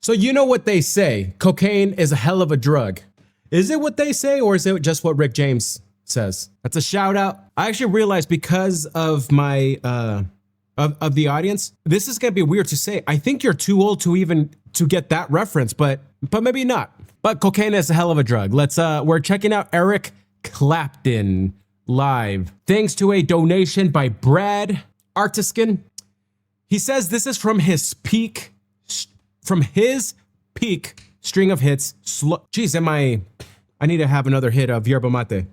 So you know what they say, cocaine is a hell of a drug. Is it what they say, or is it just what Rick James says? That's a shout out. I actually realized because of my, of the audience, this is gonna be weird to say. I think you're too old to even to get that reference, but maybe not. But cocaine is a hell of a drug. We're checking out Eric Clapton live. Thanks to a donation by Brad Artiskin. He says this is from his peak string of hits. Jeez, I need to have another hit of Yerba Mate.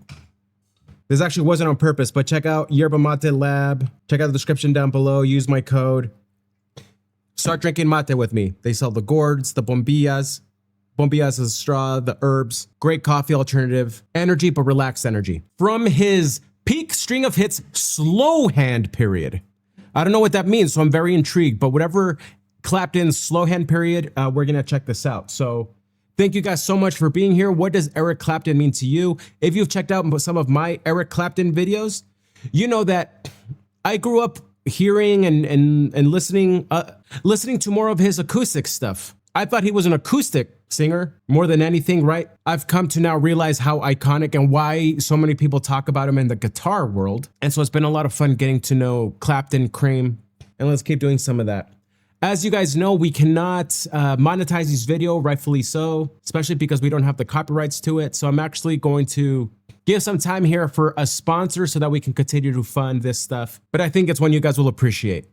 This actually wasn't on purpose, but check out Yerba Mate Lab. Check out the description down below. Use my code. Start drinking mate with me. They sell the gourds, the bombillas. Bombillas is straw, the herbs. Great coffee alternative. Energy, but relaxed energy. From his peak string of hits, slow hand period. I don't know what that means, so I'm very intrigued, but whatever Clapton's slow hand period, we're gonna check this out. So thank you guys so much for being here. What does Eric Clapton mean to you? If you've checked out some of my Eric Clapton videos, you know that I grew up hearing and listening to more of his acoustic stuff. I thought he was an acoustic singer more than anything, right? I've come to now realize how iconic and why so many people talk about him in the guitar world. And so it's been a lot of fun getting to know Clapton, Cream, and let's keep doing some of that. As you guys know, we cannot monetize this video, rightfully so, especially because we don't have the copyrights to it. So I'm actually going to give some time here for a sponsor so that we can continue to fund this stuff. But I think it's one you guys will appreciate.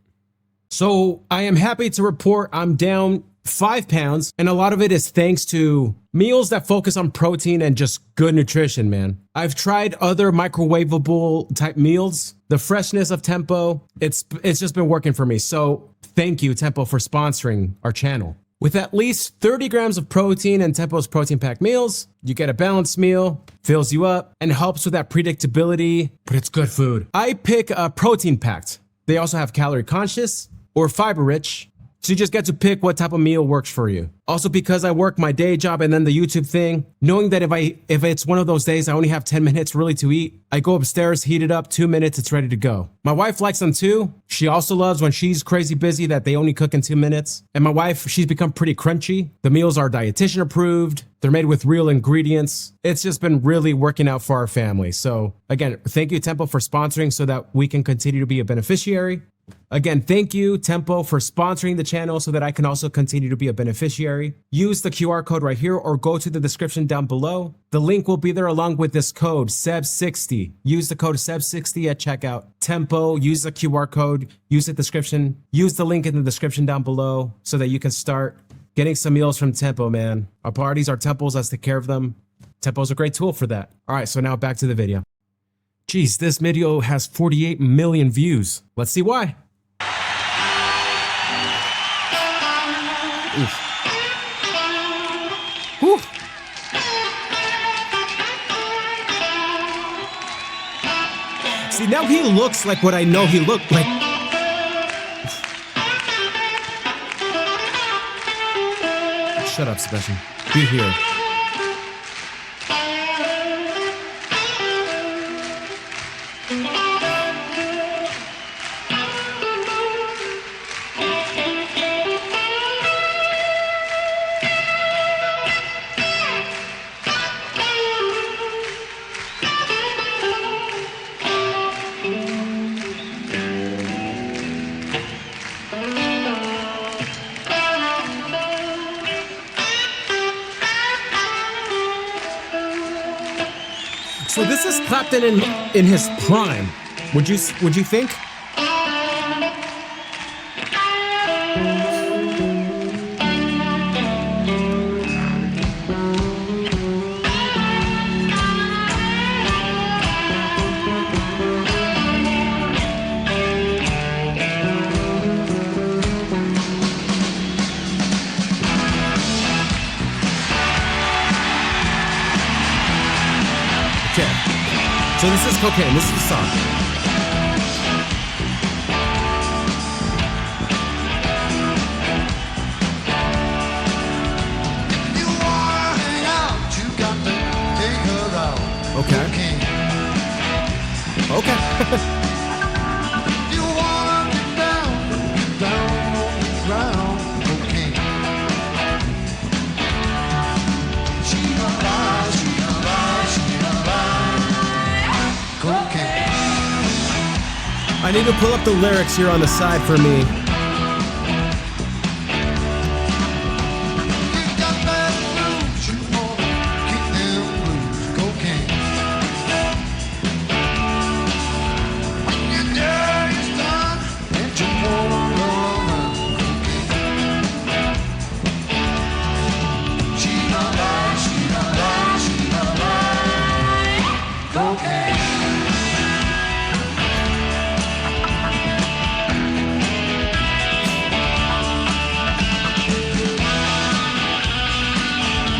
So I am happy to report I'm down 5 pounds, and a lot of it is thanks to meals that focus on protein and just good nutrition, man. I've tried other microwavable type meals. The freshness of Tempo, it's just been working for me. So thank you, Tempo, for sponsoring our channel. With at least 30 grams of protein in Tempo's protein packed meals, you get a balanced meal, fills you up, and helps with that predictability, but it's good food. I pick a protein packed. They also have calorie conscious or fiber rich. So you just get to pick what type of meal works for you. Also, because I work my day job and then the YouTube thing, knowing that if it's one of those days I only have 10 minutes really to eat, I go upstairs, heat it up, 2 minutes, it's ready to go. My wife likes them too. She also loves when she's crazy busy that they only cook in 2 minutes. And my wife, she's become pretty crunchy. The meals are dietitian approved. They're made with real ingredients. It's just been really working out for our family. So again, thank you, Tempo, for sponsoring so that we can continue to be a beneficiary. Again, thank you, Tempo, for sponsoring the channel so that I can also continue to be a beneficiary. Use the QR code right here or go to the description down below. The link will be there along with this code, Sebs60. Use the code Sebs60 at checkout. Tempo, use the QR code, use the description, use the link in the description down below so that you can start getting some meals from Tempo, man. Our parties are Tempos, let's take care of them. Tempo's a great tool for that. All right, so now back to the video. Geez, this video has 48 million views. Let's see why. Oof. Whew. See, now he looks like what I know he looked like. Shut up, Sebastian. Be here. So this is Clapton in his prime. Would you think? Okay, so this is Cocaine, this is the song. You wanna hang out, you got to take her out. Okay. Okay. You wanna get down on the ground. Cocaine. I need to pull up the lyrics here on the side for me. You got bad blues, you wanna kick them blues, cocaine. When your day is done, and you wanna roll around, cocaine. She don't lie, she don't lie, she don't lie, cocaine.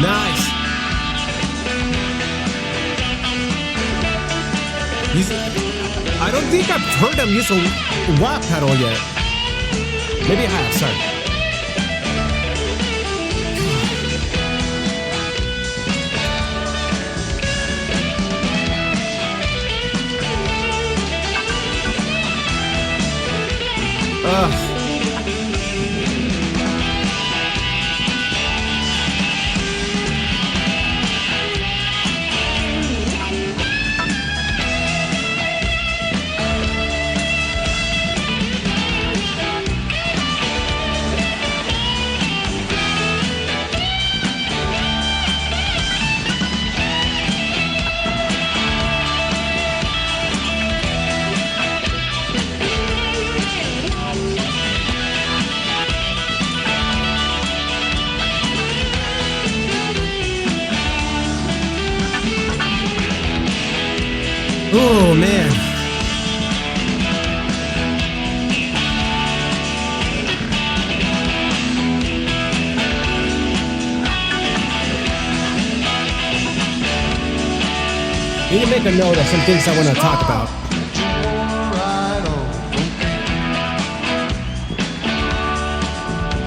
Nice. I don't think I've heard him use a wah pedal yet. Maybe I have, sorry. Ugh. Oh, man. Need to make a note of some things I want to talk about. You wanna ride on, cocaine.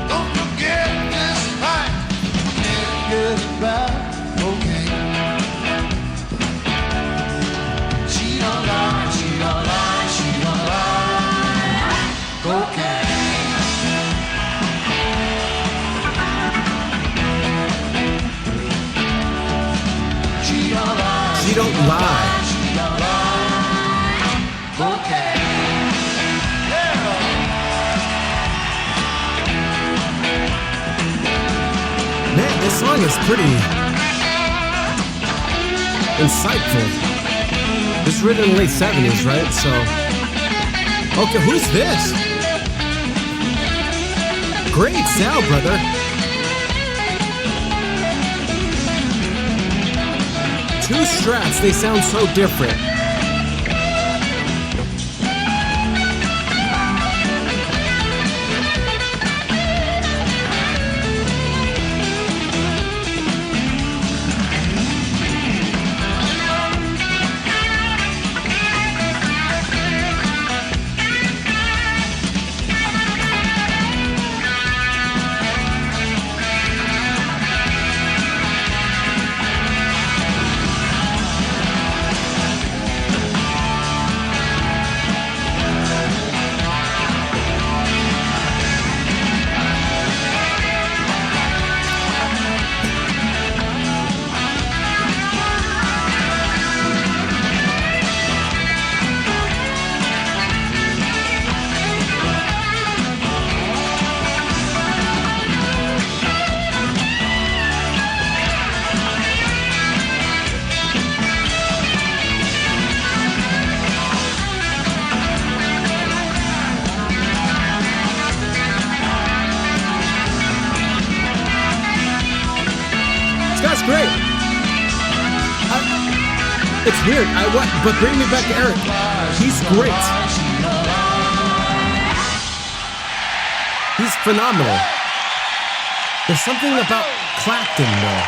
Don't forget this fight, can't get it back, cocaine. She don't lie, she don't lie, she don't lie, cocaine. She don't lie, She don't lie. she don't lie, cocaine. Yeah. Man, this song is pretty insightful. This was written in the late 70s, right? So, okay, who's this? Great sound, brother. Two strats, they sound so different. That's great. It's weird. But bring me back to Eric. He's great. He's phenomenal. There's something about Clapton, though.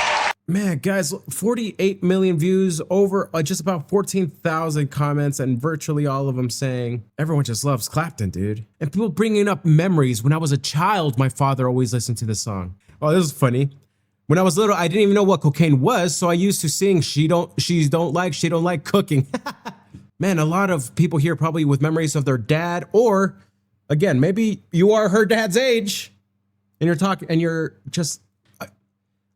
Man, guys, 48 million views, over just about 14,000 comments, and virtually all of them saying everyone just loves Clapton, dude. And people bringing up memories. When I was a child, my father always listened to this song. Oh, this is funny. When I was little, I didn't even know what cocaine was, so I used to sing she don't like cooking. Man, a lot of people here probably with memories of their dad, or again, maybe you are her dad's age and you're just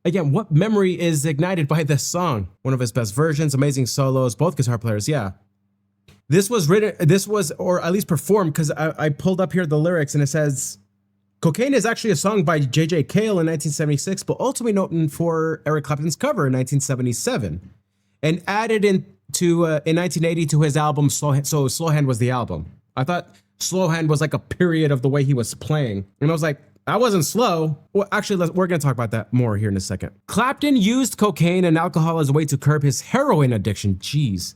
again, what memory is ignited by this song? One of his best versions, amazing solos, both guitar players, yeah. This was written, or at least performed, because I pulled up here the lyrics and it says, Cocaine is actually a song by J.J. Cale in 1976, but ultimately known for Eric Clapton's cover in 1977, and added in 1980 to his album Slow Hand. So Slow Hand was the album. I thought Slow Hand was like a period of the way he was playing, and I was like, I wasn't slow. Well, actually, we're going to talk about that more here in a second. Clapton used cocaine and alcohol as a way to curb his heroin addiction. Jeez.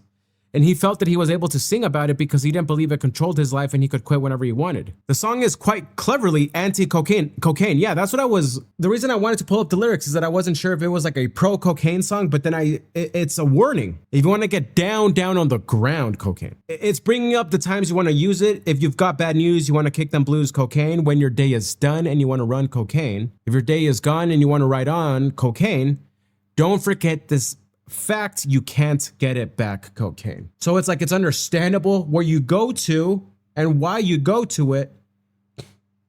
And he felt that he was able to sing about it because he didn't believe it controlled his life and he could quit whenever he wanted. The song is quite cleverly anti-cocaine. Yeah, that's what the reason I wanted to pull up the lyrics is that I wasn't sure if it was like a pro-cocaine song, but then it's a warning. If you want to get down on the ground, cocaine. It's bringing up the times you want to use it. If you've got bad news, you want to kick them blues, cocaine. When your day is done and you want to run, cocaine. If your day is gone and you want to ride on, cocaine. Don't forget this fact, you can't get it back, cocaine. So it's like, it's understandable where you go to and why you go to it.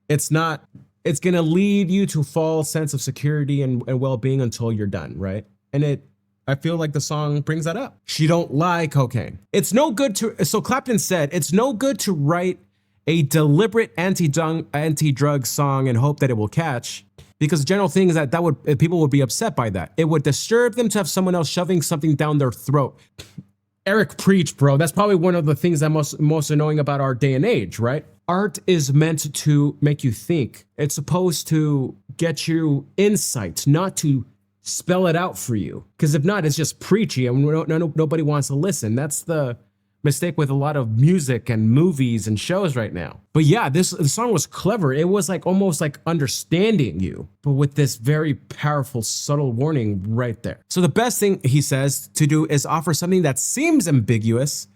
It's gonna lead you to false sense of security and well-being until you're done, right? And I feel like the song brings that up. She don't lie, cocaine. It's no good so Clapton said, it's no good to write a deliberate anti-drug song and hope that it will catch. Because the general thing is that people would be upset by that. It would disturb them to have someone else shoving something down their throat. Eric preached, bro. That's probably one of the things that's most annoying about our day and age, right? Art is meant to make you think. It's supposed to get you insight, not to spell it out for you. Because if not, it's just preachy and nobody wants to listen. That's the mistake with a lot of music and movies and shows right now. But yeah, the song was clever. It was like almost like understanding you, but with this very powerful, subtle warning right there. So the best thing, he says, to do is offer something that seems ambiguous,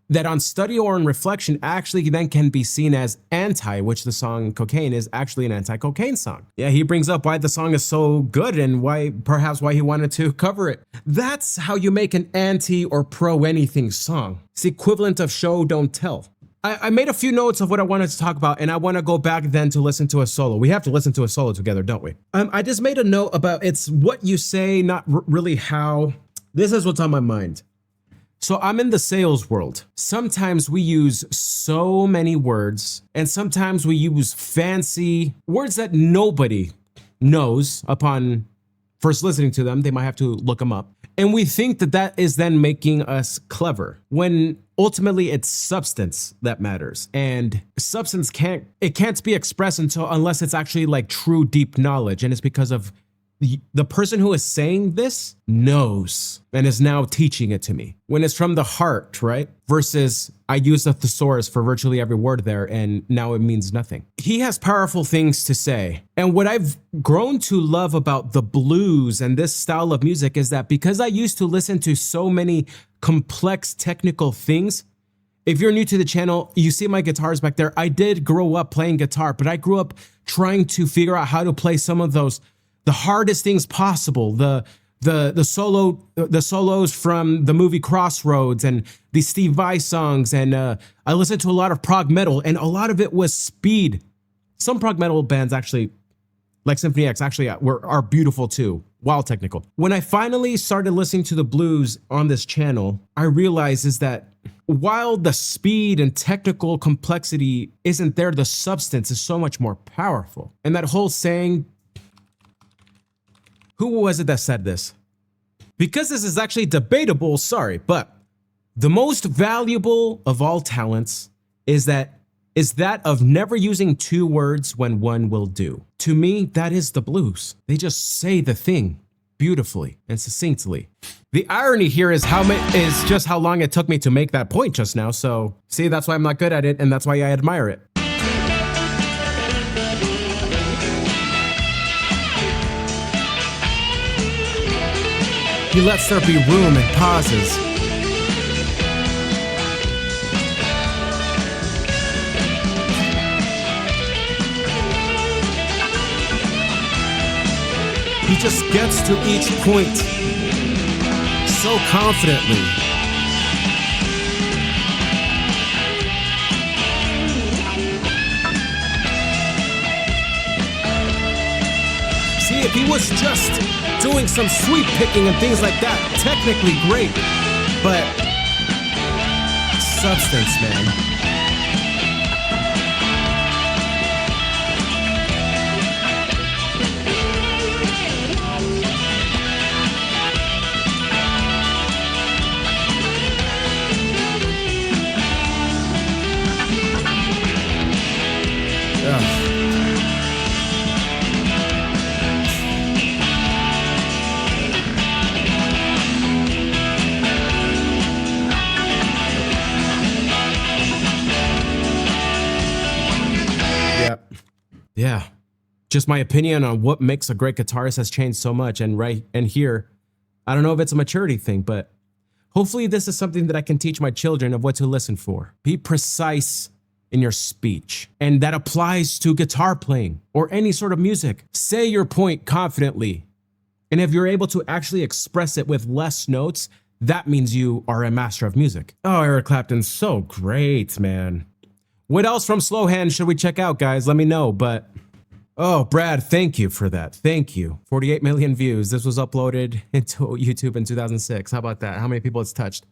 that on study or on reflection actually then can be seen as anti, which the song Cocaine is actually an anti-cocaine song. Yeah, he brings up why the song is so good and perhaps why he wanted to cover it. That's how you make an anti or pro anything song. It's the equivalent of show, don't tell. I made a few notes of what I wanted to talk about, and I want to go back then to listen to a solo. We have to listen to a solo together, don't we? I just made a note about it's what you say, not really how. This is what's on my mind. So I'm in the sales world. Sometimes we use so many words, and sometimes we use fancy words that nobody knows upon first listening to them. They might have to look them up. And we think that is then making us clever, when ultimately it's substance that matters. And substance can't be expressed unless it's actually like true deep knowledge. And it's because of the person who is saying this knows and is now teaching it to me. When it's from the heart, right? Versus I use a thesaurus for virtually every word there and now it means nothing. He has powerful things to say. And what I've grown to love about the blues and this style of music is that because I used to listen to so many complex technical things, if you're new to the channel, you see my guitars back there. I did grow up playing guitar, but I grew up trying to figure out how to play some of the hardest things possible, the solos from the movie Crossroads and the Steve Vai songs, and I listened to a lot of prog metal, and a lot of it was speed. Some prog metal bands actually, like Symphony X, actually are beautiful too, while technical. When I finally started listening to the blues on this channel, I realized is that while the speed and technical complexity isn't there, the substance is so much more powerful. And that whole saying, who was it that said this? Because this is actually debatable, sorry, but the most valuable of all talents is that of never using two words when one will do. To me, that is the blues. They just say the thing beautifully and succinctly. The irony here is just how long it took me to make that point just now. So see, that's why I'm not good at it, and that's why I admire it. He lets there be room and pauses. He just gets to each point so confidently. See, if he was just doing some sweep picking and things like that, technically great, but substance, man. Ugh. Yeah. Just my opinion on what makes a great guitarist has changed so much. And here, I don't know if it's a maturity thing, but hopefully this is something that I can teach my children of what to listen for. Be precise in your speech. And that applies to guitar playing or any sort of music. Say your point confidently. And if you're able to actually express it with less notes, that means you are a master of music. Oh, Eric Clapton, so great, man. What else from Slow Hand should we check out, guys? Let me know, but... Oh, Brad, thank you for that. Thank you. 48 million views. This was uploaded into YouTube in 2006. How about that? How many people it's touched?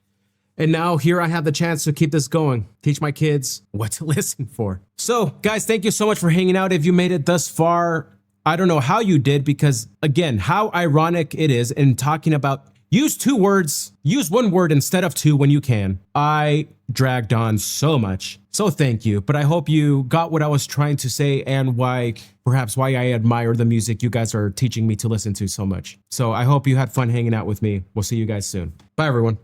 And now here I have the chance to keep this going. Teach my kids what to listen for. So, guys, thank you so much for hanging out. If you made it thus far, I don't know how you did because, again, how ironic it is in talking about use two words, use one word instead of two when you can. I dragged on so much. So thank you. But I hope you got what I was trying to say and perhaps why I admire the music you guys are teaching me to listen to so much. So I hope you had fun hanging out with me. We'll see you guys soon. Bye, everyone.